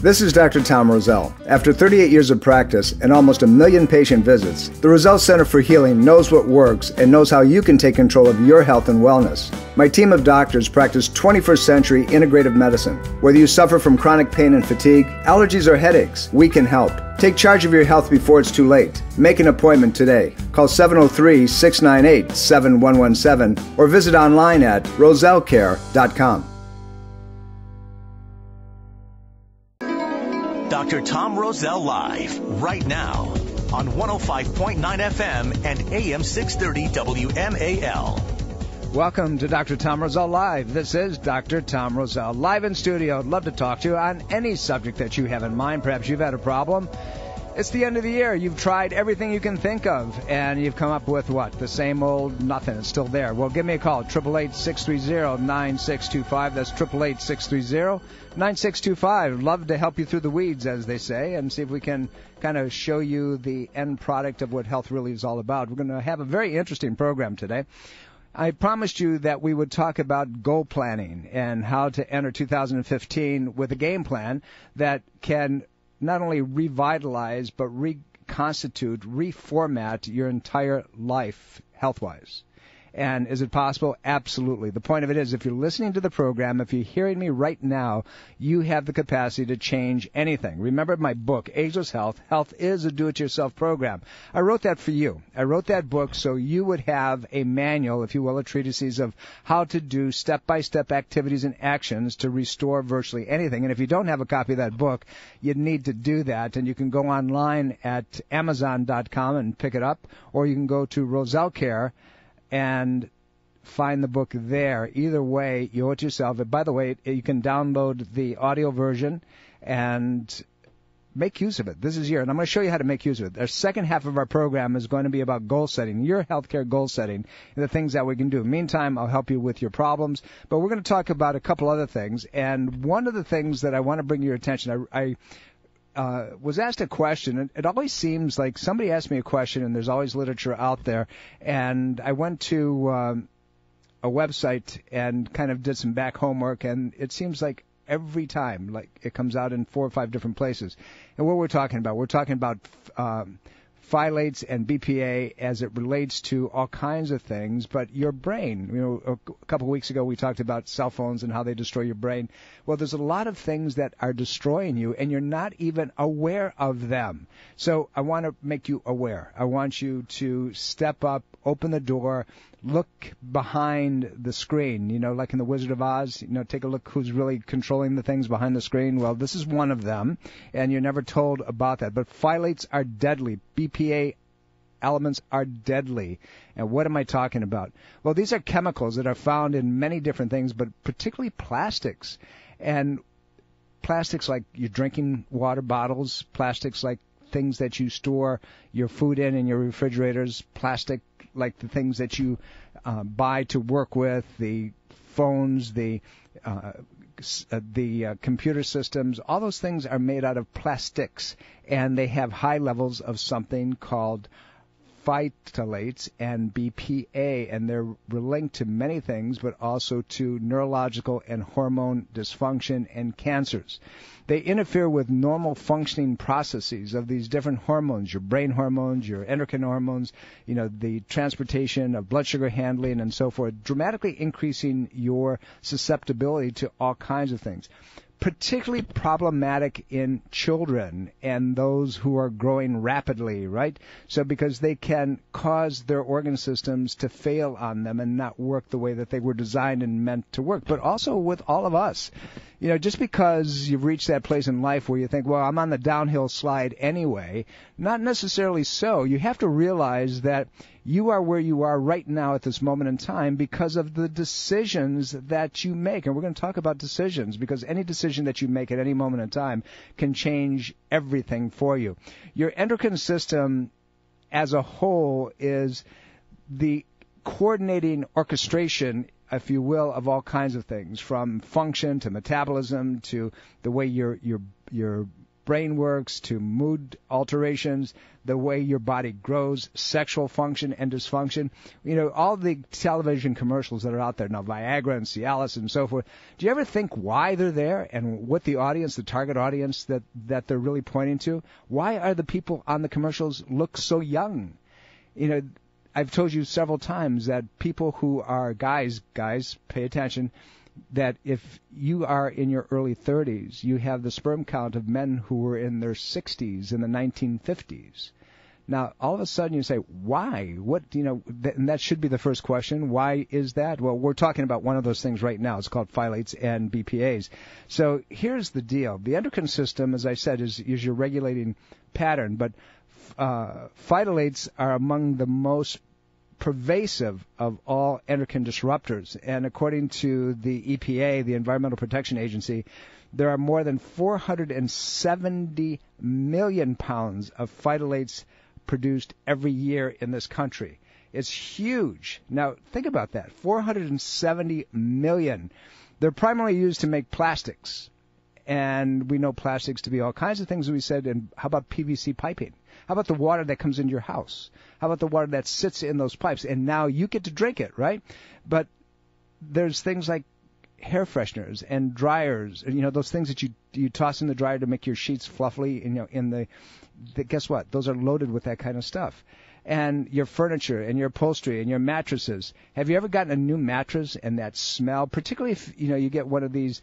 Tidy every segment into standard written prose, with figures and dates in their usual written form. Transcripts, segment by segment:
This is Dr. Tom Roselle. After 38 years of practice and almost 1 million patient visits, the Roselle Center for Healing knows what works and knows how you can take control of your health and wellness. My team of doctors practice 21st century integrative medicine. Whether you suffer from chronic pain and fatigue, allergies, or headaches, we can help. Take charge of your health before it's too late. Make an appointment today. Call 703-698-7117 or visit online at rosellecare.com. Dr. Tom Roselle Live, right now, on 105.9 FM and AM 630 WMAL. Welcome to Dr. Tom Roselle Live. This is Dr. Tom Roselle, live in studio. I'd love to talk to you on any subject that you have in mind. Perhaps you've had a problem. It's the end of the year. You've tried everything you can think of, and you've come up with what? The same old nothing. It's still there. Well, give me a call, 888-630-9625. That's 888-630-9625. Love to help you through the weeds, as they say, and see if we can kind of show you the end product of what health really is all about. We're going to have a very interesting program today. I promised you that we would talk about goal planning and how to enter 2015 with a game plan that can not only revitalize but reconstitute, reformat your entire life health-wise. And is it possible? Absolutely. The point of it is, if you're listening to the program, if you're hearing me right now, you have the capacity to change anything. Remember my book, Ageless Health. Health is a do-it-yourself program. I wrote that for you. I wrote that book so you would have a manual, if you will, a treatise of how to do step-by-step activities and actions to restore virtually anything. And if you don't have a copy of that book, you need to do that. And you can go online at Amazon.com and pick it up, or you can go to Roselle Care and find the book there. Either way, you owe it to yourself. And by the way, you can download the audio version and make use of it. This is and I'm going to show you how to make use of it. The second half of our program is going to be about goal setting, your healthcare goal setting, and the things that we can do. Meantime, I'll help you with your problems, but we're going to talk about a couple other things. And one of the things that I want to bring to your attention, I was asked a question, and it always seems like somebody asked me a question, and there's always literature out there, and I went to a website and kind of did some back homework, and it seems like every time, like it comes out in 4 or 5 different places. And what we're talking about phthalates and BPA as it relates to all kinds of things, but your brain. You know, a couple of weeks ago we talked about cell phones and how they destroy your brain. Well, there's a lot of things that are destroying you, and you're not even aware of them. So I want to make you aware. I want you to step up, open the door, look behind the screen, you know, like in The Wizard of Oz, you know, take a look who's really controlling the things behind the screen. Well, this is one of them, and you're never told about that. But phthalates are deadly. BPA elements are deadly. And what am I talking about? Well, these are chemicals that are found in many different things, but particularly plastics. And plastics like your drinking water bottles, plastics like things that you store your food in your refrigerators, plastic like the things that you buy to work with, the phones, the computer systems, all those things are made out of plastics, and they have high levels of something called phthalates and BPA, and they're linked to many things, but also to neurological and hormone dysfunction and cancers. They interfere with normal functioning processes of these different hormones, your brain hormones, your endocrine hormones, you know, the transportation of blood sugar handling and so forth, dramatically increasing your susceptibility to all kinds of things. Particularly problematic in children and those who are growing rapidly, right? So because they can cause their organ systems to fail on them and not work the way that they were designed and meant to work. But also with all of us, you know, just because you've reached that place in life where you think, well, I'm on the downhill slide anyway, not necessarily so. You have to realize that you are where you are right now at this moment in time because of the decisions that you make. And we're going to talk about decisions, because any decision that you make at any moment in time can change everything for you. Your endocrine system as a whole is the coordinating orchestration, if you will, of all kinds of things, from function to metabolism to the way your brain works to mood alterations, the way your body grows, sexual function and dysfunction. You know, all the television commercials that are out there now, Viagra and Cialis and so forth. Do you ever think why they're there and what the audience, the target audience that they're really pointing to? Why are the people on the commercials look so young? You know, I've told you several times that people who are guys, pay attention, that if you are in your early 30s, you have the sperm count of men who were in their 60s in the 1950s. Now, all of a sudden you say, why? What, you know, and that should be the first question. Why is that? Well, we're talking about one of those things right now. It's called phthalates and BPAs. So here's the deal. The endocrine system, as I said, is your regulating pattern, but phthalates are among the most pervasive of all endocrine disruptors. And according to the EPA, the Environmental Protection Agency, there are more than 470 million pounds of phthalates produced every year in this country. It's huge. Now, think about that. 470 million. They're primarily used to make plastics. And we know plastics to be all kinds of things, we said. And how about PVC piping? How about the water that comes into your house? How about the water that sits in those pipes? And now you get to drink it, right? But there's things like hair fresheners and dryers, you know, those things that you toss in the dryer to make your sheets fluffy, you know, guess what? Those are loaded with that kind of stuff. And your furniture and your upholstery and your mattresses. Have you ever gotten a new mattress and that smell, particularly if, you know, you get one of these,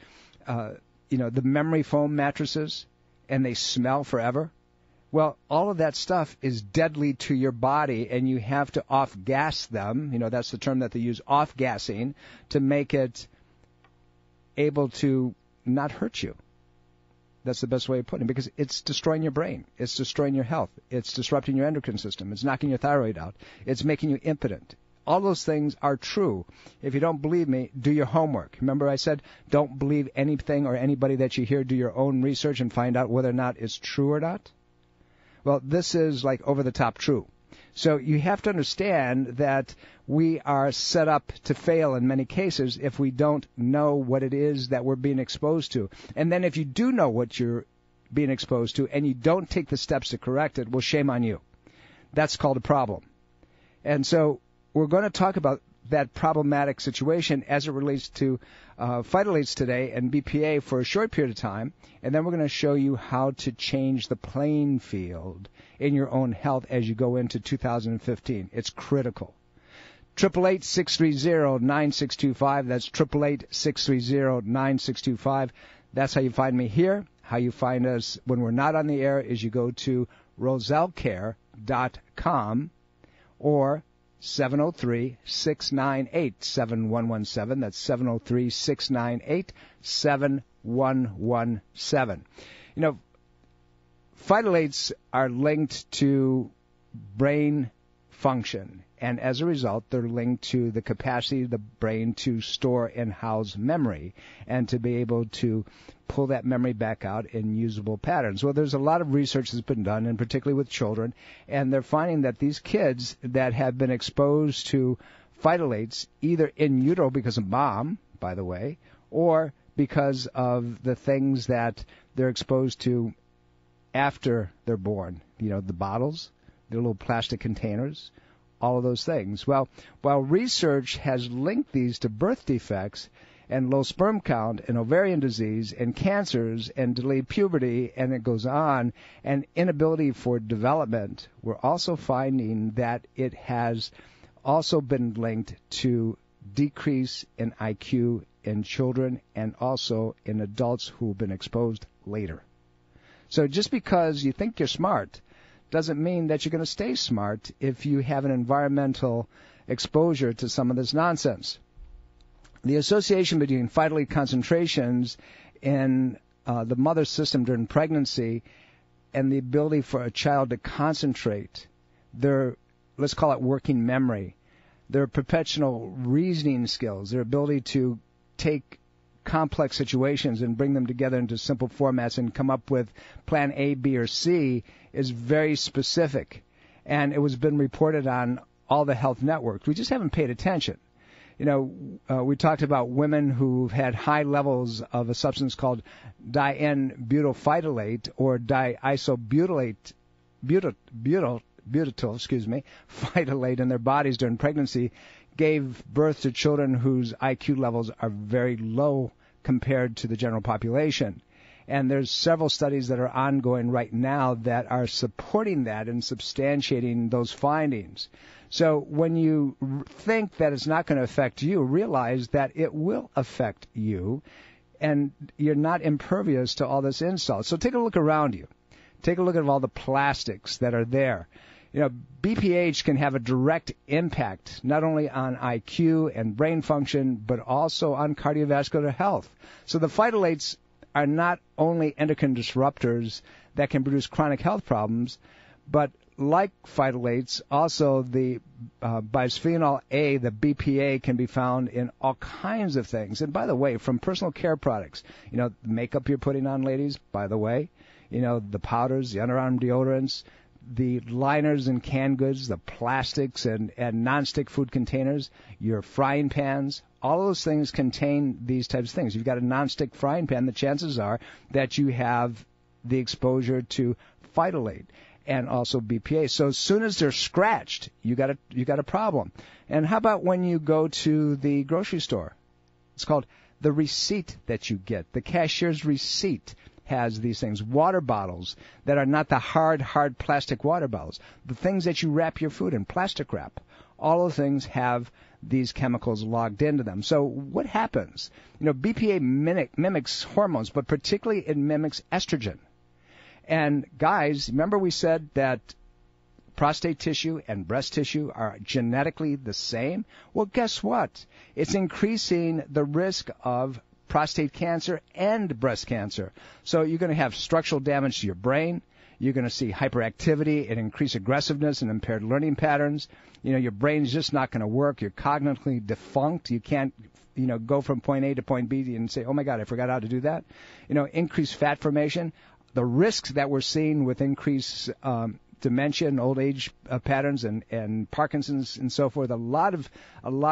you know, the memory foam mattresses and they smell forever? Well, all of that stuff is deadly to your body, and you have to off-gas them. You know, that's the term that they use, off-gassing, to make it able to not hurt you. That's the best way of putting it, because it's destroying your brain. It's destroying your health. It's disrupting your endocrine system. It's knocking your thyroid out. It's making you impotent. All those things are true. If you don't believe me, do your homework. Remember I said don't believe anything or anybody that you hear. Do your own research and find out whether or not it's true or not. Well, this is like over-the-top true. So you have to understand that we are set up to fail in many cases if we don't know what it is that we're being exposed to. And then if you do know what you're being exposed to and you don't take the steps to correct it, well, shame on you. That's called a problem. And so we're going to talk about that problematic situation as it relates to phthalates today and BPA for a short period of time, and then we're going to show you how to change the playing field in your own health as you go into 2015. It's critical. 888-630-9625. That's 888-630-9625. That's how you find me here. How you find us when we're not on the air is you go to rosellecare.com or 703-698-7117. That's 703-698-7117. You know, phthalates are linked to brain function, and as a result, they're linked to the capacity of the brain to store and house memory and to be able to pull that memory back out in usable patterns. Well, there's a lot of research that's been done, and particularly with children, and they're finding that these kids that have been exposed to phthalates, either in utero because of mom, by the way, or because of the things that they're exposed to after they're born, you know, the bottles, the little plastic containers, all of those things. Well, while research has linked these to birth defects and low sperm count and ovarian disease and cancers and delayed puberty, and it goes on, and inability for development, we're also finding that it has also been linked to decrease in IQ in children and also in adults who have been exposed later. So just because you think you're smart doesn't mean that you're going to stay smart if you have an environmental exposure to some of this nonsense. The association between phthalate concentrations in the mother's system during pregnancy and the ability for a child to concentrate, their, let's call it working memory, their perpetual reasoning skills, their ability to take complex situations and bring them together into simple formats and come up with plan A, B, or C is very specific. And it was been reported on all the health networks. We just haven't paid attention. We talked about women who've had high levels of a substance called di-N-butylphthalate or di-isobutylate, butyl, phthalate in their bodies during pregnancy, gave birth to children whose IQ levels are very low compared to the general population. And there's several studies that are ongoing right now that are supporting that and substantiating those findings. So when you think that it's not going to affect you, realize that it will affect you, and you're not impervious to all this insult. So take a look around you. Take a look at all the plastics that are there. BPH can have a direct impact not only on IQ and brain function, but also on cardiovascular health. So the phthalates are not only endocrine disruptors that can produce chronic health problems, but like phthalates, also the bisphenol A, the BPA, can be found in all kinds of things. And by the way, from personal care products, the makeup you're putting on, ladies, by the way, the powders, the underarm deodorants, the liners and canned goods, the plastics and nonstick food containers, your frying pans, all those things contain these types of things. You've got a nonstick frying pan, the chances are that you have the exposure to phthalate and also BPA. So as soon as they're scratched, you got a problem. And how about when you go to the grocery store? It's called the receipt that you get, the cashier's receipt. Has these things, water bottles that are not the hard plastic water bottles, the things that you wrap your food in, plastic wrap. All of the things have these chemicals logged into them. So what happens? BPA mimics hormones, but particularly it mimics estrogen. And guys, remember we said that prostate tissue and breast tissue are genetically the same? Well, guess what? It's increasing the risk of prostate cancer and breast cancer. So you're going to have structural damage to your brain. You're going to see hyperactivity and increased aggressiveness and impaired learning patterns. Your brain's just not going to work. You're cognitively defunct. You can't, go from point A to point B and say, oh my God, I forgot how to do that. Increased fat formation. The risks that we're seeing with increased dementia and old age patterns and Parkinson's and so forth. A lot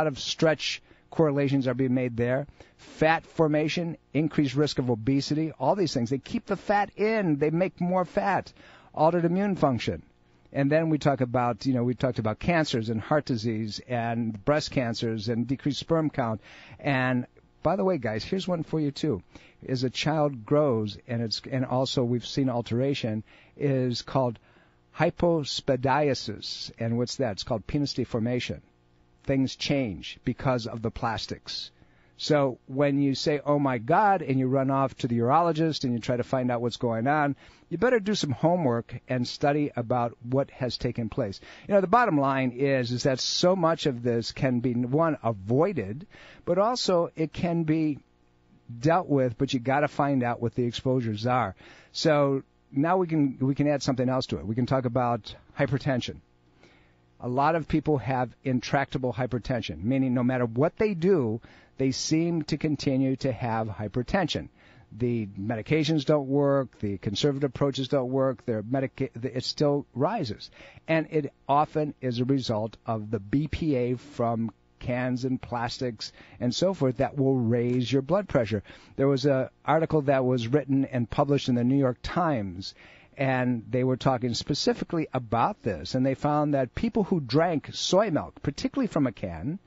of stretch correlations are being made there. Fat formation, increased risk of obesity, all these things. They keep the fat in. They make more fat. Altered immune function. And then we talked about cancers and heart disease and breast cancers and decreased sperm count. And by the way, guys, here's one for you too. As a child grows, and also we've seen alteration, is called hypospadiasis. And what's that? It's called penis deformation. Things change because of the plastics. So when you say, oh my God, and you run off to the urologist and you try to find out what's going on, you better do some homework and study about what has taken place. The bottom line is that so much of this can be, one, avoided, but also it can be dealt with, but you got to find out what the exposures are. So now we can add something else to it. We can talk about hypertension. A lot of people have intractable hypertension, meaning no matter what they do, they seem to continue to have hypertension. The medications don't work, the conservative approaches don't work, it still rises. And it often is a result of the BPA from cans and plastics and so forth that will raise your blood pressure. There was an article that was written and published in the New York Times, and they were talking specifically about this, and they found that people who drank soy milk, particularly from a can,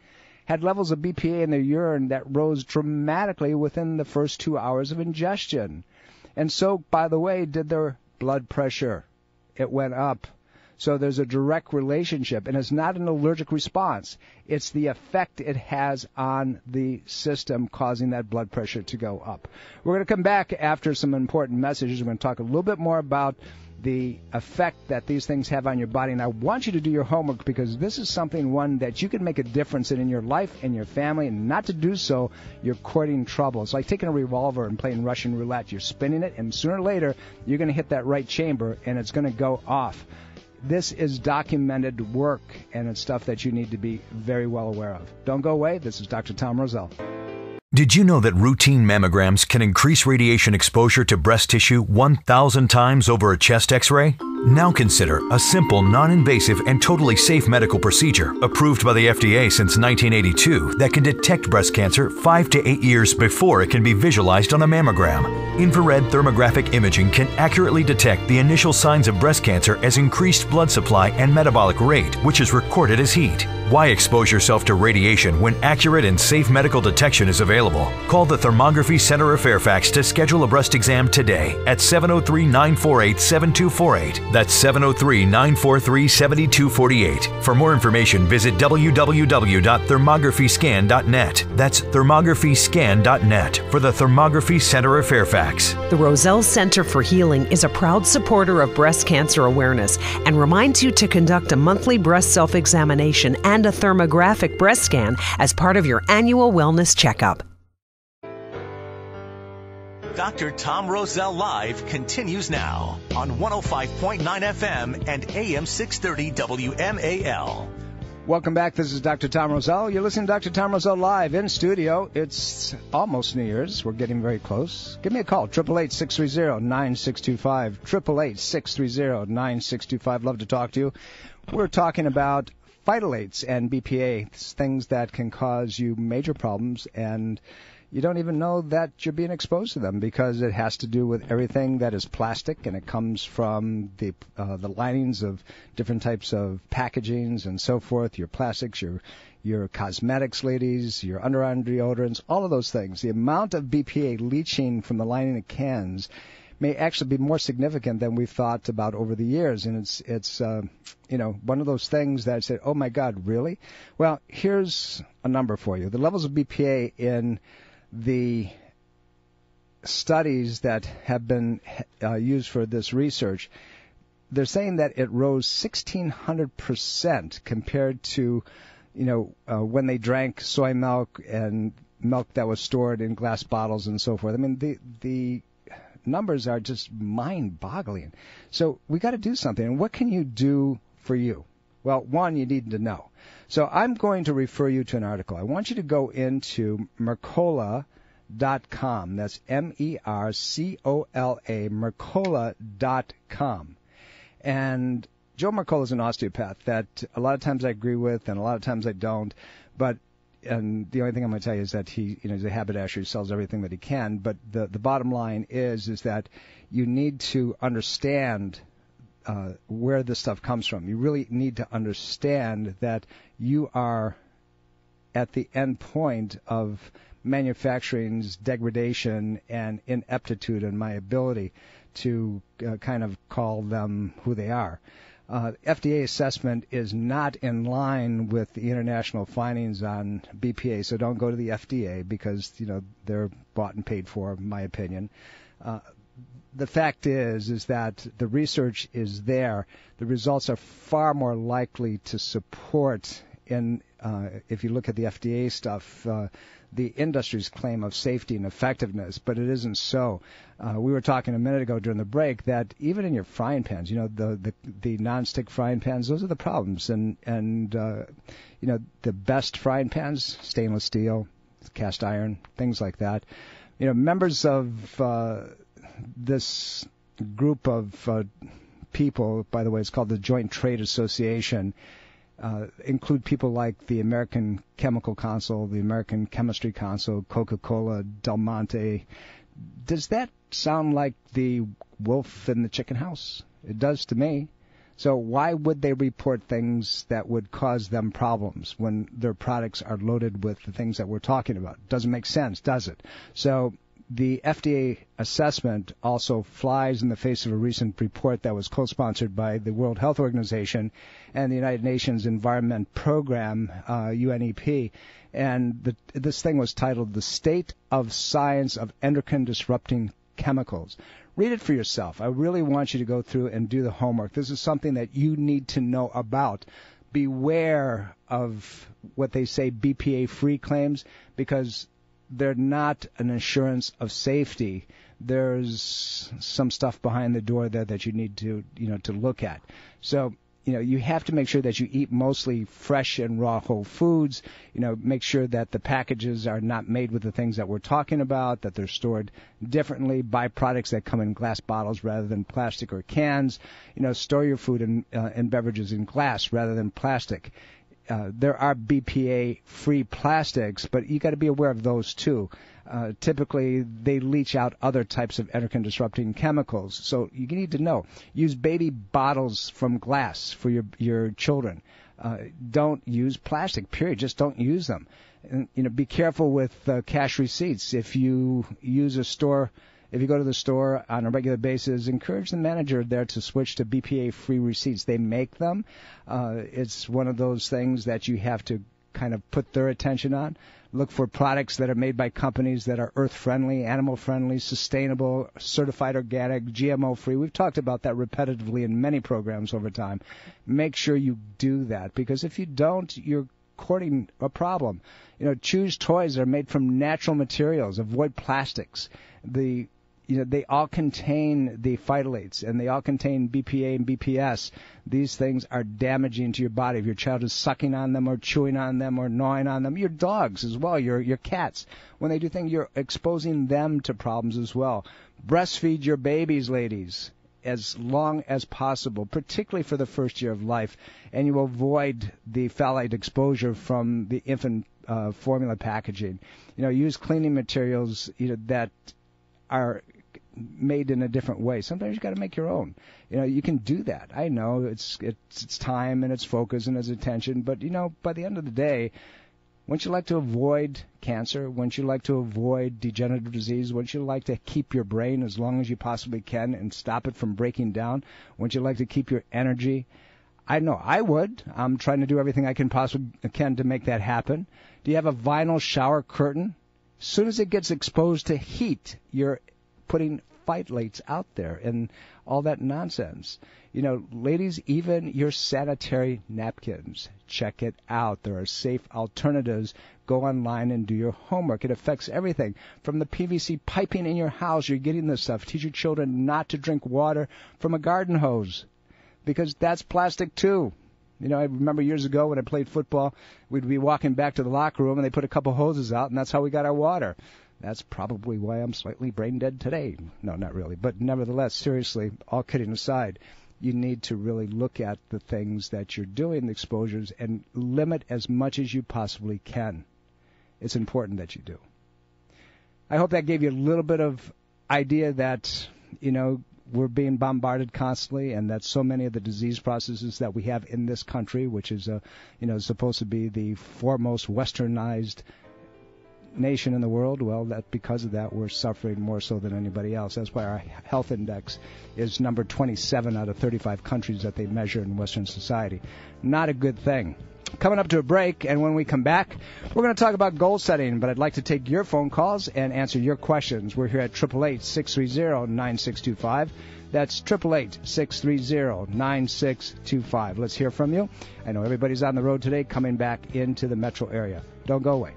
had levels of BPA in their urine that rose dramatically within the first 2 hours of ingestion. And so, by the way, did their blood pressure. It went up. So there's a direct relationship, and it's not an allergic response. It's the effect it has on the system causing that blood pressure to go up. We're going to come back after some important messages. We're going to talk a little bit more about the effect that these things have on your body. And I want you to do your homework because this is one that you can make a difference in your life and your family, and not to do so, you're courting trouble. It's like taking a revolver and playing Russian roulette. You're spinning it, and sooner or later, you're going to hit that right chamber, and it's going to go off. This is documented work, and it's stuff that you need to be very well aware of. Don't go away. This is Dr. Tom Roselle. Did you know that routine mammograms can increase radiation exposure to breast tissue 1,000 times over a chest X-ray? Now consider a simple, non-invasive, and totally safe medical procedure approved by the FDA since 1982 that can detect breast cancer 5 to 8 years before it can be visualized on a mammogram. Infrared thermographic imaging can accurately detect the initial signs of breast cancer as increased blood supply and metabolic rate, which is recorded as heat. Why expose yourself to radiation when accurate and safe medical detection is available? Call the Thermography Center of Fairfax to schedule a breast exam today at 703-948-7248. That's 703-943-7248. For more information, visit www.thermographyscan.net. That's thermographyscan.net for the Thermography Center of Fairfax. The Roselle Center for Healing is a proud supporter of breast cancer awareness and reminds you to conduct a monthly breast self-examination and a thermographic breast scan as part of your annual wellness checkup. Dr. Tom Roselle Live continues now on 105.9 FM and AM 630 WMAL. Welcome back. This is Dr. Tom Roselle. You're listening to Dr. Tom Roselle Live in studio. It's almost New Year's. We're getting very close. Give me a call, 888-630-9625, 888-630-9625. Love to talk to you. We're talking about phthalates and BPA, things that can cause you major problems, and you don't even know that you're being exposed to them because it has to do with everything that is plastic, and it comes from the linings of different types of packagings and so forth, your plastics, your cosmetics, ladies, your underarm deodorants, all of those things. The amount of BPA leaching from the lining of cans may actually be more significant than we've thought about over the years. And it's one of those things that I said, oh, my God, really? Well, here's a number for you. The levels of BPA in the studies that have been used for this research, they're saying that it rose 1,600% compared to, when they drank soy milk and milk that was stored in glass bottles and so forth. I mean, the numbers are just mind-boggling. So we got to do something. And what can you do for you? Well, one, you need to know. So I'm going to refer you to an article. I want you to go into Mercola.com. That's MERCOLA, Mercola.com. And Joe Mercola is an osteopath that a lot of times I agree with and a lot of times I don't. And the only thing I'm going to tell you is that he's a haberdasher who sells everything that he can. But the bottom line is that you need to understand where this stuff comes from. You really need to understand that you are at the end point of manufacturing's degradation and ineptitude in my ability to kind of call them who they are. FDA assessment is not in line with the international findings on BPA, so don't go to the FDA because, they're bought and paid for, in my opinion. The fact is that the research is there. The results are far more likely to support, if you look at the FDA stuff, the industry's claim of safety and effectiveness, but it isn't so. We were talking a minute ago during the break that even in your frying pans, the nonstick frying pans, those are the problems. And the best frying pans, stainless steel, cast iron, things like that. Members of this group of people, by the way, it's called the Joint Trade Association, include people like the American Chemical Council, the American Chemistry Council, Coca-Cola, Del Monte. Does that sound like the wolf in the chicken house? It does to me. So why would they report things that would cause them problems when their products are loaded with the things that we're talking about? Doesn't make sense, does it? So the FDA assessment also flies in the face of a recent report that was co-sponsored by the World Health Organization and the United Nations Environment Program, UNEP. And this thing was titled The State of Science of Endocrine Disrupting Chemicals. Read it for yourself. I really want you to go through and do the homework. This is something that you need to know about. Beware of what they say BPA-free claims, because they're not an assurance of safety. There's some stuff behind the door there that you need to, to look at. So you have to make sure that you eat mostly fresh and raw whole foods. Make sure that the packages are not made with the things that we're talking about, that they're stored differently. Buy products that come in glass bottles rather than plastic or cans. Store your food and beverages in glass rather than plastic. There are BPA-free plastics, but you got to be aware of those too. Typically, they leach out other types of endocrine-disrupting chemicals. So you need to know. Use baby bottles from glass for your children. Don't use plastic, period. Just don't use them. And, be careful with cash receipts. If you go to the store on a regular basis, encourage the manager there to switch to BPA-free receipts. They make them. It's one of those things that you have to kind of put their attention on. Look for products that are made by companies that are earth-friendly, animal-friendly, sustainable, certified organic, GMO-free. We've talked about that repetitively in many programs over time. Make sure you do that, because if you don't, you're courting a problem. Choose toys that are made from natural materials. Avoid plastics. They all contain the phthalates, and they all contain BPA and BPS. These things are damaging to your body. If your child is sucking on them or chewing on them or gnawing on them, your dogs as well, your cats, when they do things, you're exposing them to problems as well. Breastfeed your babies, ladies, as long as possible, particularly for the first year of life, and you avoid the phthalate exposure from the infant formula packaging. Use cleaning materials that are made in a different way. Sometimes you got to make your own. You can do that. I know it's time and it's focus and it's attention, but by the end of the day, wouldn't you like to avoid cancer? Wouldn't you like to avoid degenerative disease? Wouldn't you like to keep your brain as long as you possibly can and stop it from breaking down? Wouldn't you like to keep your energy? I know I would. I'm trying to do everything I can to make that happen. Do you have a vinyl shower curtain? As soon as it gets exposed to heat, you're putting phthalates out there and all that nonsense. Ladies, even your sanitary napkins, check it out. There are safe alternatives. Go online and do your homework. It affects everything. From the PVC piping in your house, you're getting this stuff. Teach your children not to drink water from a garden hose, because that's plastic too. I remember years ago when I played football, we'd be walking back to the locker room and they put a couple hoses out, and that's how we got our water. That's probably why I'm slightly brain dead today. No, not really. But nevertheless, seriously, all kidding aside, you need to really look at the things that you're doing, the exposures, and limit as much as you possibly can. It's important that you do. I hope that gave you a little bit of idea that, we're being bombarded constantly, and that so many of the disease processes that we have in this country, which is, supposed to be the foremost westernized nation in the world, well, that because of that, we're suffering more so than anybody else. That's why our health index is number 27 out of 35 countries that they measure in Western society. Not a good thing. Coming up to a break, and when we come back, we're going to talk about goal setting, but I'd like to take your phone calls and answer your questions. We're here at 888-630-9625. That's 888-630-9625. Let's hear from you. I know everybody's on the road today coming back into the metro area. Don't go away.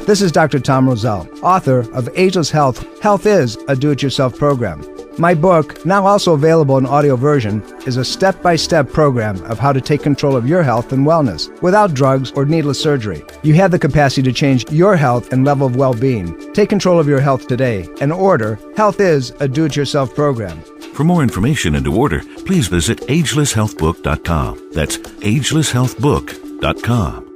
This is Dr. Tom Roselle, author of Ageless Health. Health is a do-it-yourself program. My book, now also available in audio version, is a step-by-step program of how to take control of your health and wellness without drugs or needless surgery. You have the capacity to change your health and level of well-being. Take control of your health today and order Health is a do-it-yourself program. For more information and to order, please visit agelesshealthbook.com. That's agelesshealthbook.com.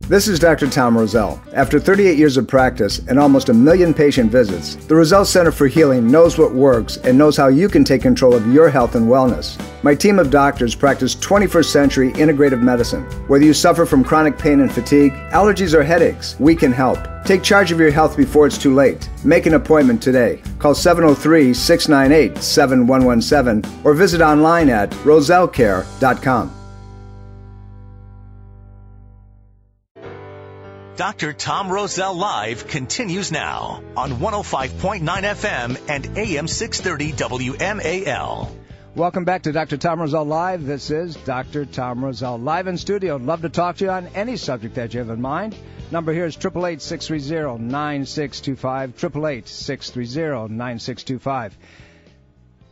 This is Dr. Tom Roselle. After 38 years of practice and almost 1 million patient visits, the Roselle Center for Healing knows what works and knows how you can take control of your health and wellness. My team of doctors practice 21st century integrative medicine. Whether you suffer from chronic pain and fatigue, allergies or headaches, we can help. Take charge of your health before it's too late. Make an appointment today. Call 703-698-7117 or visit online at rosellecare.com. Dr. Tom Roselle Live continues now on 105.9 FM and AM 630 WMAL. Welcome back to Dr. Tom Roselle Live. This is Dr. Tom Roselle live in studio. I'd love to talk to you on any subject that you have in mind. Number here is 888-630-9625, 888-630-9625.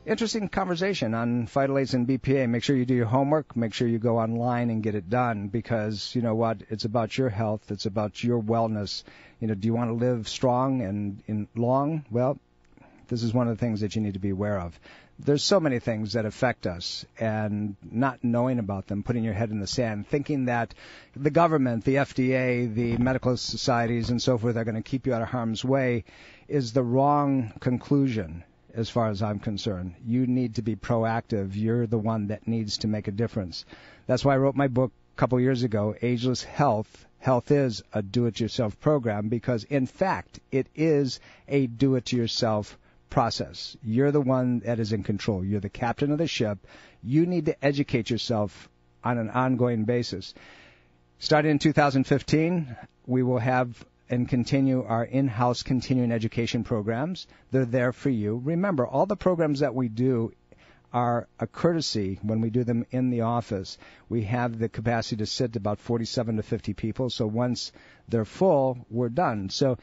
interesting conversation on phthalates and BPA. Make sure you do your homework. Make sure you go online and get it done, because you know what? It's about your health. It's about your wellness. You know, do you want to live strong and long? Well, this is one of the things that you need to be aware of. There's so many things that affect us, and not knowing about them, putting your head in the sand, thinking that the government, the FDA, the medical societies, and so forth are going to keep you out of harm's way is the wrong conclusion as far as I'm concerned. You need to be proactive. You're the one that needs to make a difference. That's why I wrote my book a couple years ago, Ageless Health. Health is a do-it-yourself program, because, in fact, it is a do-it-yourself process. You're the one that is in control. You're the captain of the ship. You need to educate yourself on an ongoing basis. Starting in 2015, we will have and continue our in-house continuing education programs. They're there for you. Remember, all the programs that we do are a courtesy when we do them in the office. We have the capacity to sit about 47 to 50 people, so once they're full, we're done. So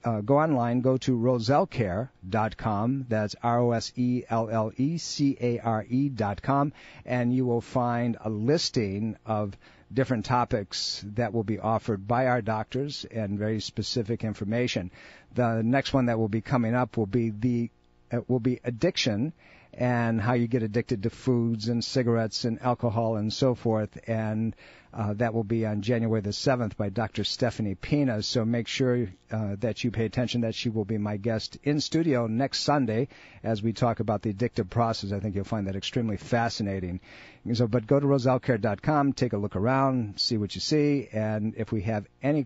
go online, go to rosellecare.com, that's ROSELLECARE.com, and you will find a listing of different topics that will be offered by our doctors and very specific information. The next one that will be coming up will be addiction, and how you get addicted to foods and cigarettes and alcohol and so forth. And that will be on January the 7th by Dr. Stephanie Pina. So make sure that you pay attention, that she will be my guest in studio next Sunday as we talk about the addictive process. I think you'll find that extremely fascinating. So, but go to rosellecare.com, take a look around, see what you see, and if we have any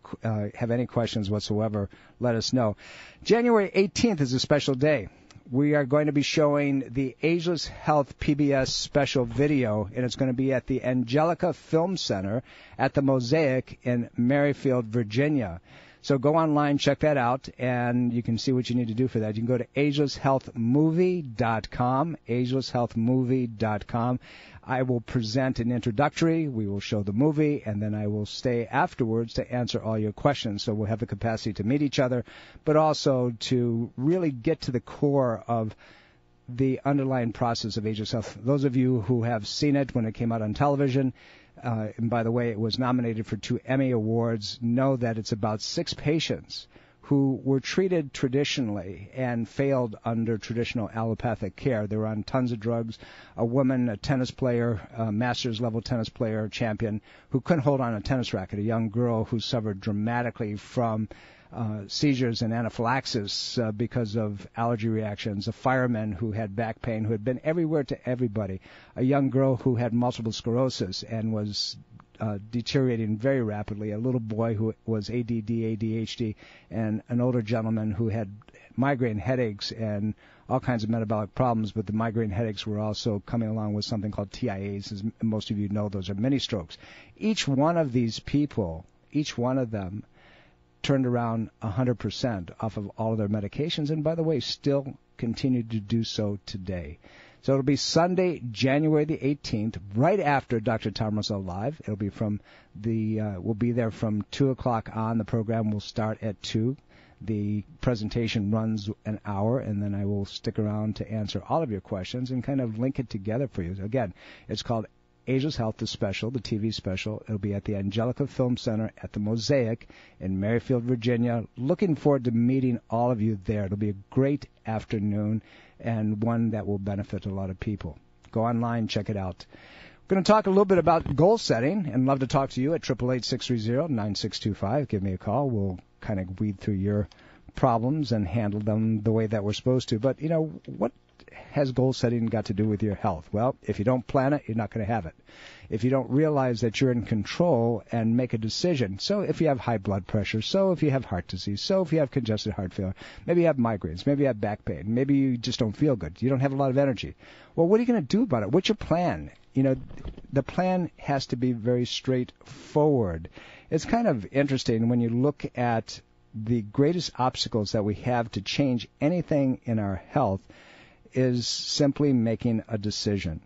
questions whatsoever, let us know. January 18th is a special day. We are going to be showing the Ageless Health PBS special video, and it's going to be at the Angelica Film Center at the Mosaic in Merrifield, Virginia. So go online, check that out, and you can see what you need to do for that. You can go to agelesshealthmovie.com, agelesshealthmovie.com. I will present an introductory, we will show the movie, and then I will stay afterwards to answer all your questions. So we'll have the capacity to meet each other, but also to really get to the core of the underlying process of Ageless Health. Those of you who have seen it when it came out on television, and by the way, it was nominated for 2 Emmy Awards, know that it's about 6 patients who were treated traditionally and failed under traditional allopathic care. They were on tons of drugs. A woman, a tennis player, a master's level tennis player, champion, who couldn't hold on a tennis racket. A young girl who suffered dramatically from seizures and anaphylaxis because of allergy reactions. A fireman who had back pain, who had been everywhere to everybody. A young girl who had multiple sclerosis and was deteriorating very rapidly, a little boy who was ADD, ADHD, and an older gentleman who had migraine headaches and all kinds of metabolic problems, but the migraine headaches were also coming along with something called TIAs. As most of you know, those are mini strokes. Each one of these people, each one of them, turned around 100% off of all of their medications, and by the way, still continue to do so today. So it'll be Sunday, January the 18th, right after Dr. Tom Roselle Live. It'll be we'll be there from 2 o'clock on. The program will start at 2. The presentation runs an hour, and then I will stick around to answer all of your questions and kind of link it together for you. Again, it's called Ageless Health, the special, the TV special. It'll be at the Angelica Film Center at the Mosaic in Merrifield, Virginia. Looking forward to meeting all of you there. It'll be a great afternoon and one that will benefit a lot of people. Go online, check it out. We're going to talk a little bit about goal setting, and love to talk to you at 888-630-9625. Give me a call. We'll kind of weed through your problems and handle them the way that we're supposed to. But, you know, what has goal setting got to do with your health? Well, if you don't plan it, you're not going to have it. If you don't realize that you're in control and make a decision, so if you have high blood pressure, so if you have heart disease, so if you have congestive heart failure, maybe you have migraines, maybe you have back pain, maybe you just don't feel good, you don't have a lot of energy. Well, what are you going to do about it? What's your plan? You know, the plan has to be very straightforward. It's kind of interesting when you look at the greatest obstacles that we have to change anything in our health is simply making a decision.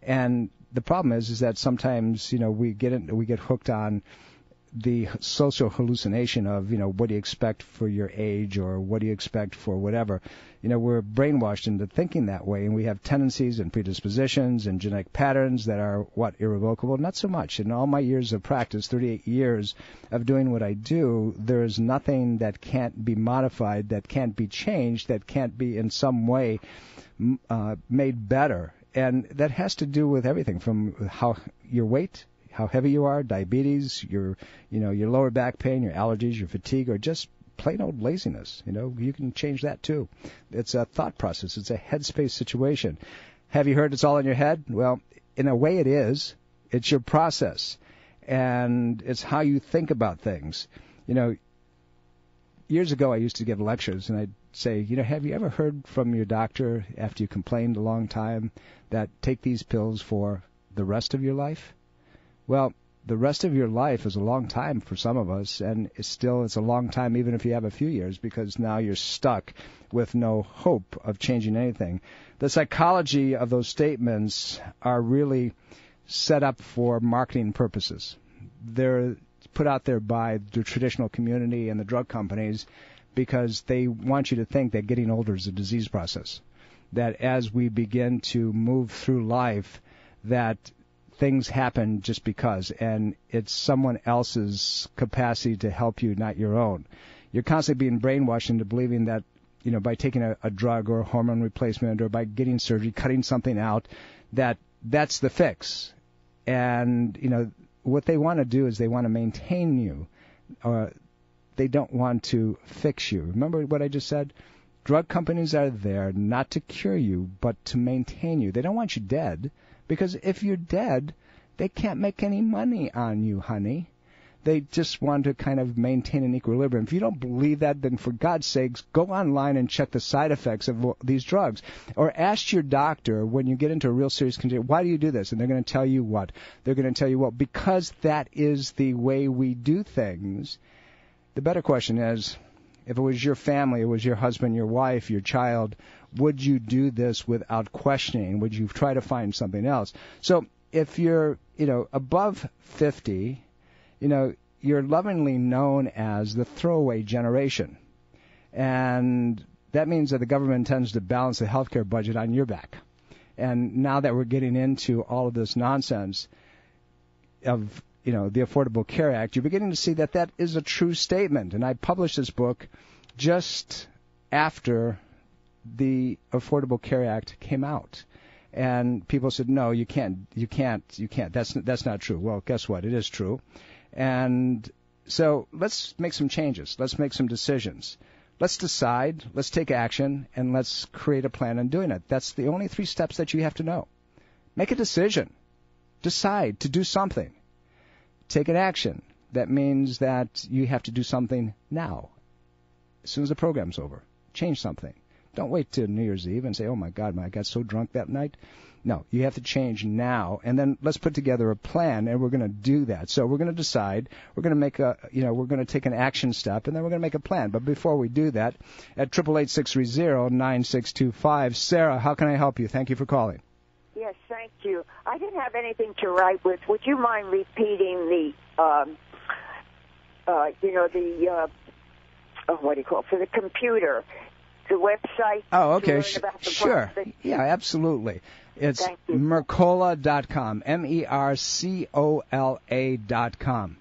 And the problem is that sometimes, you know, we get hooked on the social hallucination of, what do you expect for your age or what do you expect for whatever. We're brainwashed into thinking that way, and we have tendencies and predispositions and genetic patterns that are, irrevocable? Not so much. In all my years of practice, 38 years of doing what I do, there is nothing that can't be modified, that can't be changed, that can't be in some way made better. And that has to do with everything from how your weight, how heavy you are, diabetes, your lower back pain, your allergies, your fatigue, or just plain old laziness. You can change that too. It's a thought process. It's a headspace situation. Have you heard it's all in your head? Well, in a way it is. It's your process. And it's how you think about things. Years ago I used to give lectures, and I'd say, have you ever heard from your doctor after you complained a long time that take these pills for the rest of your life? Well, the rest of your life is a long time for some of us, and it's a long time even if you have a few years, because now you're stuck with no hope of changing anything. The psychology of those statements are really set up for marketing purposes. They're put out there by the traditional community and the drug companies because they want you to think that getting older is a disease process, that as we begin to move through life, that things happen just because, and it's someone else's capacity to help you, not your own. You're constantly being brainwashed into believing that, by taking a drug or a hormone replacement or by getting surgery, cutting something out, that's the fix. And, what they want to do is they want to maintain you, or they don't want to fix you. Remember what I just said? Drug companies are there not to cure you, but to maintain you. They don't want you dead. Because if you're dead, they can't make any money on you, honey. They just want to kind of maintain an equilibrium. If you don't believe that, then for God's sakes, go online and check the side effects of these drugs. Or ask your doctor when you get into a real serious condition, why do you do this? And they're going to tell you what? They're going to tell you, well, because that is the way we do things. The better question is, if it was your family, it was your husband, your wife, your child, would you do this without questioning? Would you try to find something else? So if you're, above 50, you're lovingly known as the throwaway generation. And that means that the government intends to balance the healthcare budget on your back. And now that we're getting into all of this nonsense of, the Affordable Care Act, you're beginning to see that is a true statement. And I published this book just after the Affordable Care Act came out. And people said, no, you can't. That's not true. Well, guess what? It is true. And so let's make some changes. Let's make some decisions. Let's decide, let's take action, and let's create a plan on doing it. That's the only 3 steps that you have to know. Make a decision. Decide to do something. Take an action. That means that you have to do something now. As soon as the program's over, change something. Don't wait till New Year's Eve and say, oh, my God, I got so drunk that night. No, you have to change now, and then let's put together a plan, and we're going to do that. So we're going to decide, we're going to make we're going to take an action step, and then we're going to make a plan. But before we do that, at 888-630-9625, Sarah, how can I help you? Thank you for calling. Yes, thank you. I didn't have anything to write with. Would you mind repeating the, what do you call it, for the computer, the website? Oh, okay, sure. Yeah, absolutely. It's Mercola.com, MERCOLA.com.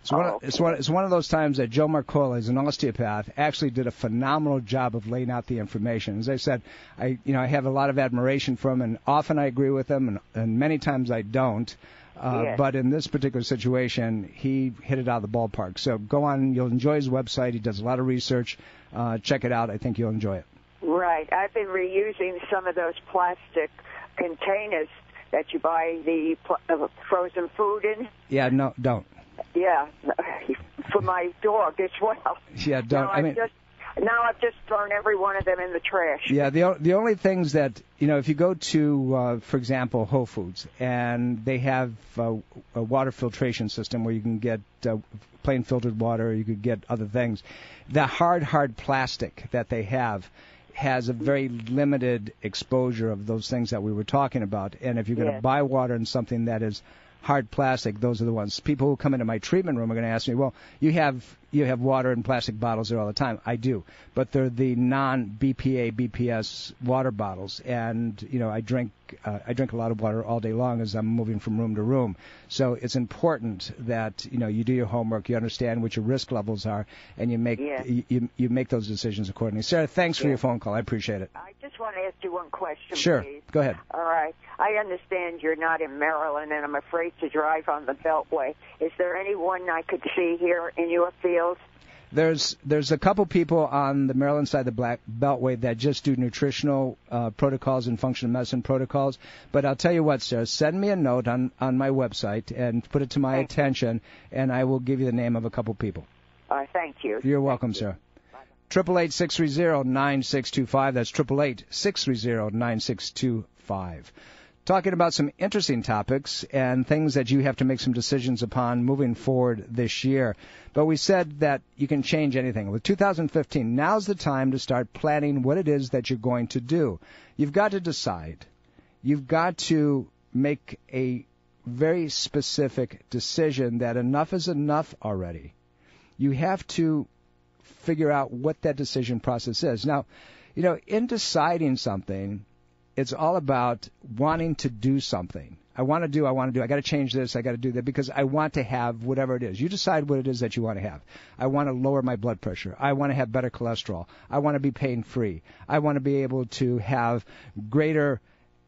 It's one of those times that Joe Mercola, is an osteopath, actually did a phenomenal job of laying out the information. As I said, I have a lot of admiration for him, and often I agree with him, and many times I don't. Yes. But in this particular situation, he hit it out of the ballpark. So go on, you'll enjoy his website. He does a lot of research. Check it out. I think you'll enjoy it. Right. I've been reusing some of those plastic containers that you buy the frozen food in. Yeah, no, don't. Yeah, for my dog as well. Yeah, don't. Now I've just thrown every one of them in the trash. Yeah, the only things that, if you go to, for example, Whole Foods, and they have a water filtration system where you can get plain filtered water, you could get other things. The hard plastic that they have has a very limited exposure of those things that we were talking about. And if you're going to buy water in something that is hard plastic, those are the ones. People who come into my treatment room are going to ask me, well, you have water in plastic bottles there all the time. I do, but they're the non-BPA, BPS water bottles, and I drink a lot of water all day long as I'm moving from room to room. So it's important that you do your homework, you understand what your risk levels are, and you make you make those decisions accordingly. Sarah, thanks for your phone call. I appreciate it. I just want to ask you one question, Sure. please. Go ahead. All right. I understand you're not in Maryland, and I'm afraid to drive on the Beltway. Is there anyone I could see here in your field? There's a couple people on the Maryland side of the Black Beltway that just do nutritional protocols and functional medicine protocols. But I'll tell you what, Sarah, send me a note on my website and put it to my attention, and I will give you the name of a couple people. Thank you. You're welcome, Sarah. 888-630-9625. That's 888-630-9625. Talking about some interesting topics and things that you have to make some decisions upon moving forward this year. But we said that you can change anything. With 2015, now's the time to start planning what it is that you're going to do. You've got to decide. You've got to make a very specific decision that enough is enough already. You have to figure out what that decision process is. Now, in deciding something, it's all about wanting to do something. I want to do. I got to change this. I got to do that because I want to have whatever it is. You decide what it is that you want to have. I want to lower my blood pressure. I want to have better cholesterol. I want to be pain-free. I want to be able to have greater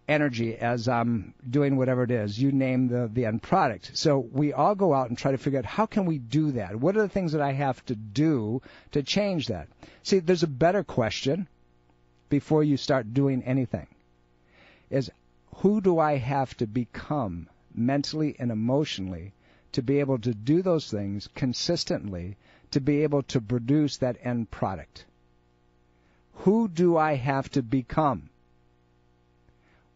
energy as I'm doing whatever it is. You name the end product. So we all go out and try to figure out how can we do that? What are the things that I have to do to change that? See, there's a better question before you start doing anything. Is who do I have to become mentally and emotionally to be able to do those things consistently, to be able to produce that end product? Who do I have to become?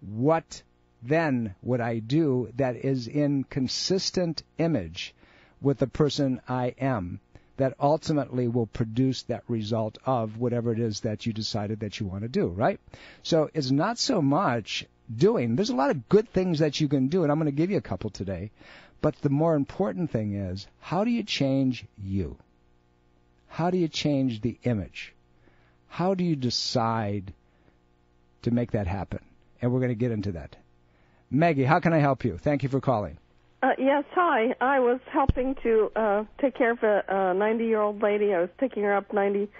What then would I do that is in consistent image with the person I am that ultimately will produce that result of whatever it is that you decided that you want to do, right? So it's not so much doing. There's a lot of good things that you can do, and I'm going to give you a couple today. But the more important thing is, how do you change you? How do you change the image? How do you decide to make that happen? And we're going to get into that. Maggie, how can I help you? Thank you for calling. Yes, hi. I was helping to take care of a 90-year-old lady. I was picking her up 100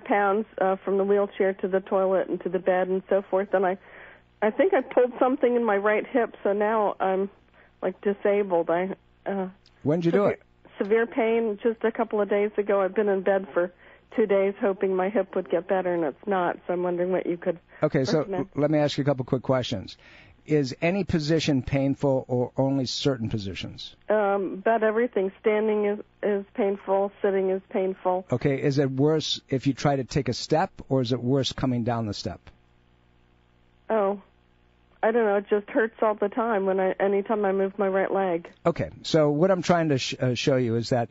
pounds from the wheelchair to the toilet and to the bed and so forth. And I think I pulled something in my right hip, so now I'm like disabled. When did you do it? Severe pain just a couple of days ago. I've been in bed for 2 days hoping my hip would get better, and it's not. So I'm wondering what you could recommend. So let me ask you a couple quick questions. Is any position painful or only certain positions? About everything. Standing is painful. Sitting is painful. Okay. Is it worse if you try to take a step, or is it worse coming down the step? Oh, I don't know. It just hurts all the time anytime I move my right leg. Okay. So what I'm trying to show you is that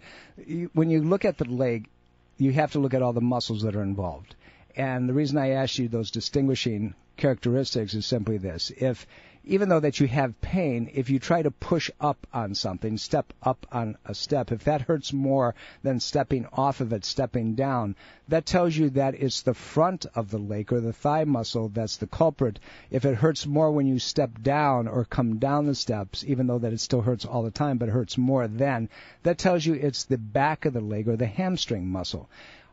when you look at the leg, you have to look at all the muscles that are involved. And the reason I asked you those distinguishing characteristics is simply this. Even though that you have pain, if you try to push up on something, step up on a step, if that hurts more than stepping off of it, stepping down, that tells you that it's the front of the leg or the thigh muscle that's the culprit. If it hurts more when you step down or come down the steps, even though that it still hurts all the time, but it hurts more then, that tells you it's the back of the leg or the hamstring muscle.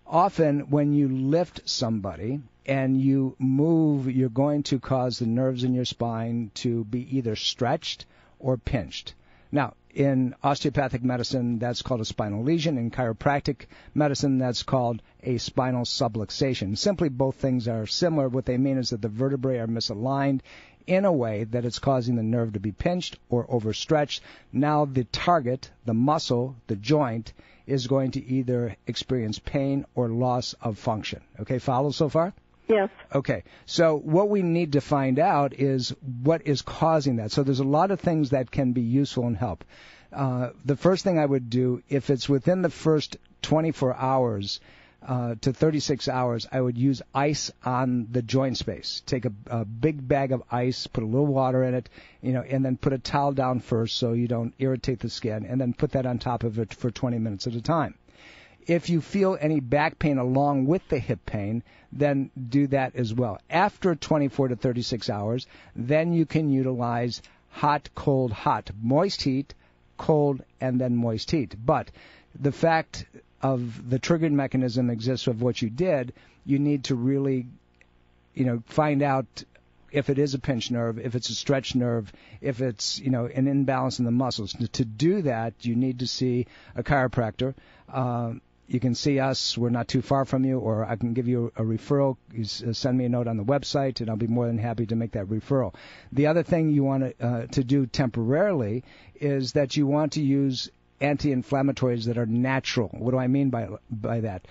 Often when you lift somebody and you move, you're going to cause the nerves in your spine to be either stretched or pinched. Now, in osteopathic medicine, that's called a spinal lesion. In chiropractic medicine, that's called a spinal subluxation. Simply, both things are similar. What they mean is that the vertebrae are misaligned in a way that it's causing the nerve to be pinched or overstretched. Now the target, the muscle, the joint, is going to either experience pain or loss of function. Okay, follow so far? Yes. Okay, so what we need to find out is what is causing that. So there's a lot of things that can be useful and help. The first thing I would do, if it's within the first 24 hours, to 36 hours, I would use ice on the joint space. Take a big bag of ice, put a little water in it, and then put a towel down first so you don't irritate the skin, and then put that on top of it for 20 minutes at a time. If you feel any back pain along with the hip pain, then do that as well. After 24 to 36 hours, then you can utilize hot, cold, hot, moist heat, cold, and then moist heat. But the fact of the triggering mechanism exists of what you did, you need to really, find out if it is a pinched nerve, if it's a stretched nerve, if it's, an imbalance in the muscles. To do that, you need to see a chiropractor. You can see us. We're not too far from you, or I can give you a referral. You send me a note on the website, and I'll be more than happy to make that referral. The other thing you want to do temporarily is that you want to use anti-inflammatories that are natural. What do I mean by that?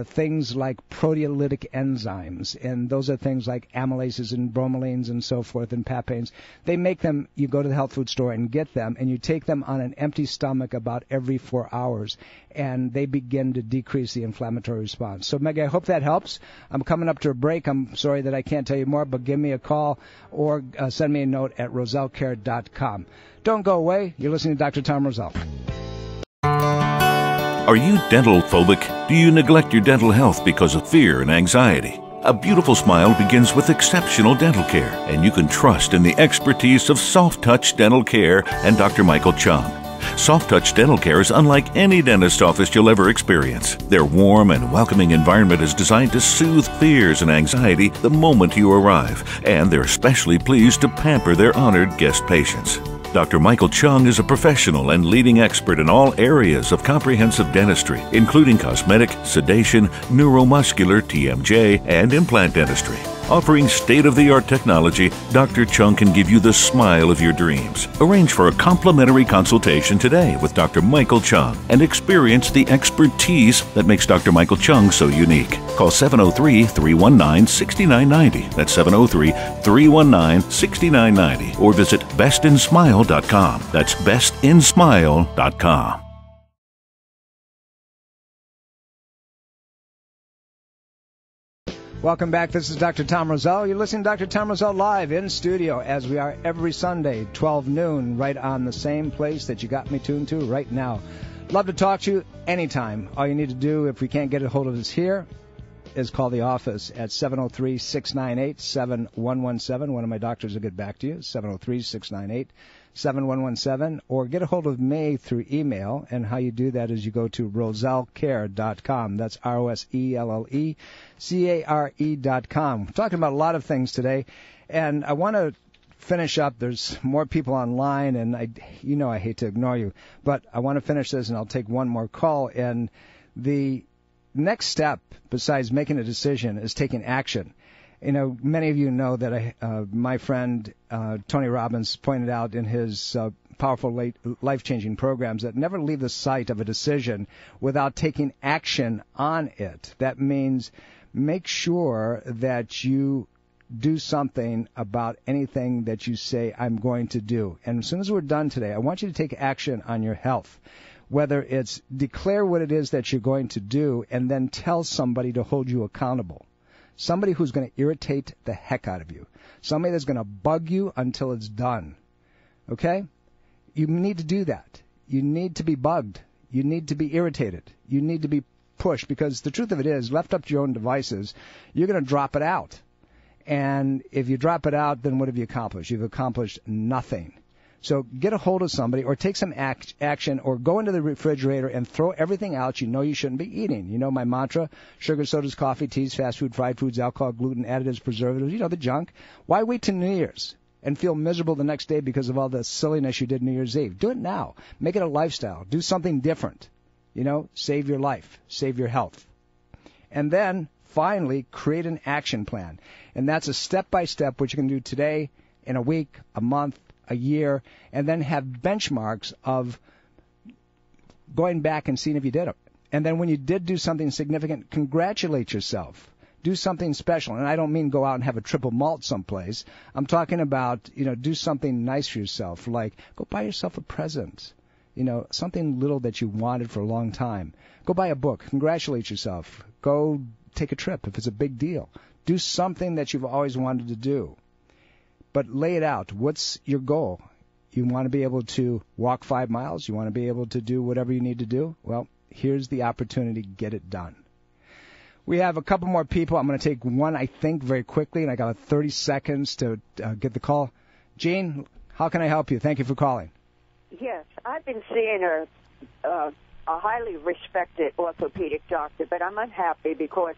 Things like proteolytic enzymes, and those are things like amylases and bromelains and so forth, and papains. They make them, you go to the health food store and get them, and you take them on an empty stomach about every 4 hours, and they begin to decrease the inflammatory response. So, Meg, I hope that helps. I'm coming up to a break. I'm sorry that I can't tell you more, but give me a call or send me a note at rosellecare.com. Don't go away. You're listening to Dr. Tom Roselle. Are you dental phobic? Do you neglect your dental health because of fear and anxiety? A beautiful smile begins with exceptional dental care, and you can trust in the expertise of Soft Touch Dental Care and Dr. Michael Chung. Soft Touch Dental Care is unlike any dentist office you'll ever experience. Their warm and welcoming environment is designed to soothe fears and anxiety the moment you arrive, and they're especially pleased to pamper their honored guest patients. Dr. Michael Chung is a professional and leading expert in all areas of comprehensive dentistry, including cosmetic, sedation, neuromuscular, TMJ, and implant dentistry. Offering state-of-the-art technology, Dr. Chung can give you the smile of your dreams. Arrange for a complimentary consultation today with Dr. Michael Chung and experience the expertise that makes Dr. Michael Chung so unique. Call 703-319-6990. That's 703-319-6990. Or visit bestinsmile.com. That's bestinsmile.com. Welcome back. This is Dr. Tom Roselle. You're listening to Dr. Tom Roselle live in studio, as we are every Sunday, 12 noon, right on the same place that you got me tuned to right now. Love to talk to you anytime. All you need to do, if we can't get a hold of us here, is call the office at 703-698-7117. One of my doctors will get back to you, 703-698-7117. Or get a hold of me through email, and how you do that is you go to rosellecare.com. That's ROSELLECARE.com. We're talking about a lot of things today, and I want to finish up. There's more people online, and I hate to ignore you, but I want to finish this, and I'll take one more call. And the next step, besides making a decision, is taking action. Many of you know that my friend Tony Robbins pointed out in his powerful life-changing programs that never leave the sight of a decision without taking action on it. That means make sure that you do something about anything that you say, I'm going to do. And as soon as we're done today, I want you to take action on your health. Whether it's declare what it is that you're going to do and then tell somebody to hold you accountable. Somebody who's going to irritate the heck out of you. Somebody that's going to bug you until it's done. Okay? You need to do that. You need to be bugged. You need to be irritated. You need to be pushed, because the truth of it is, left up to your own devices, you're going to drop it out. And if you drop it out, then what have you accomplished? You've accomplished nothing. So get a hold of somebody, or take some action, or go into the refrigerator and throw everything out you shouldn't be eating. You know my mantra: sugar, sodas, coffee, teas, fast food, fried foods, alcohol, gluten, additives, preservatives, the junk. Why wait till New Year's and feel miserable the next day because of all the silliness you did New Year's Eve? Do it now. Make it a lifestyle. Do something different. Save your life. Save your health. And then, finally, create an action plan. And that's a step-by-step, what you can do today, in a week, a month, a year, and then have benchmarks of going back and seeing if you did it. And then when you did do something significant, congratulate yourself. Do something special. And I don't mean go out and have a triple malt someplace. I'm talking about, do something nice for yourself, like go buy yourself a present. something little that you wanted for a long time. Go buy a book. Congratulate yourself. Go take a trip if it's a big deal. Do something that you've always wanted to do. But lay it out. What's your goal? You want to be able to walk 5 miles? You want to be able to do whatever you need to do? Well, here's the opportunity. Get it done. We have a couple more people. I'm going to take one, I think, very quickly, and I got 30 seconds to get the call. Jean, how can I help you? Thank you for calling. Yes, I've been seeing a highly respected orthopedic doctor, but I'm unhappy because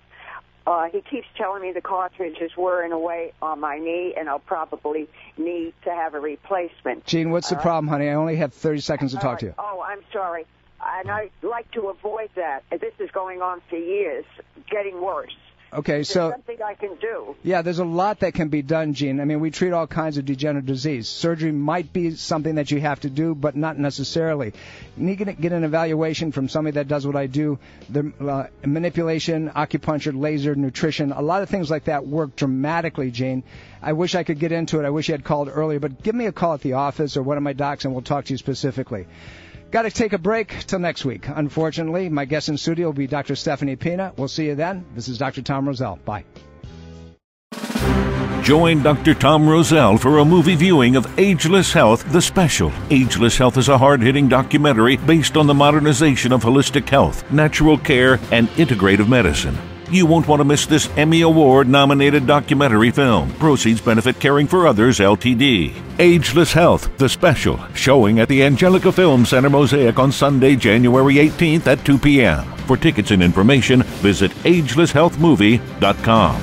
he keeps telling me the cartridge is wearing away on my knee, and I'll probably need to have a replacement. Jean, what's the problem, honey? I only have 30 seconds to talk to you. Oh, I'm sorry. And I'd like to avoid that. This is going on for years, getting worse. Okay, There's something I can do. Yeah, there's a lot that can be done, Jean. I mean, we treat all kinds of degenerative disease. Surgery might be something that you have to do, but not necessarily. You need to get an evaluation from somebody that does what I do. The manipulation, acupuncture, laser, nutrition, a lot of things like that work dramatically, Jean. I wish I could get into it. I wish you had called earlier, but give me a call at the office or one of my docs, and we'll talk to you specifically. Got to take a break till next week. Unfortunately, my guest in studio will be Dr. Stephanie Pina. We'll see you then. This is Dr. Tom Roselle. Bye. Join Dr. Tom Roselle for a movie viewing of Ageless Health, the special. Ageless Health is a hard-hitting documentary based on the modernization of holistic health, natural care, and integrative medicine. You won't want to miss this Emmy Award-nominated documentary film. Proceeds benefit Caring for Others, Ltd. Ageless Health, the special, showing at the Angelica Film Center Mosaic on Sunday, January 18th at 2 p.m. For tickets and information, visit agelesshealthmovie.com.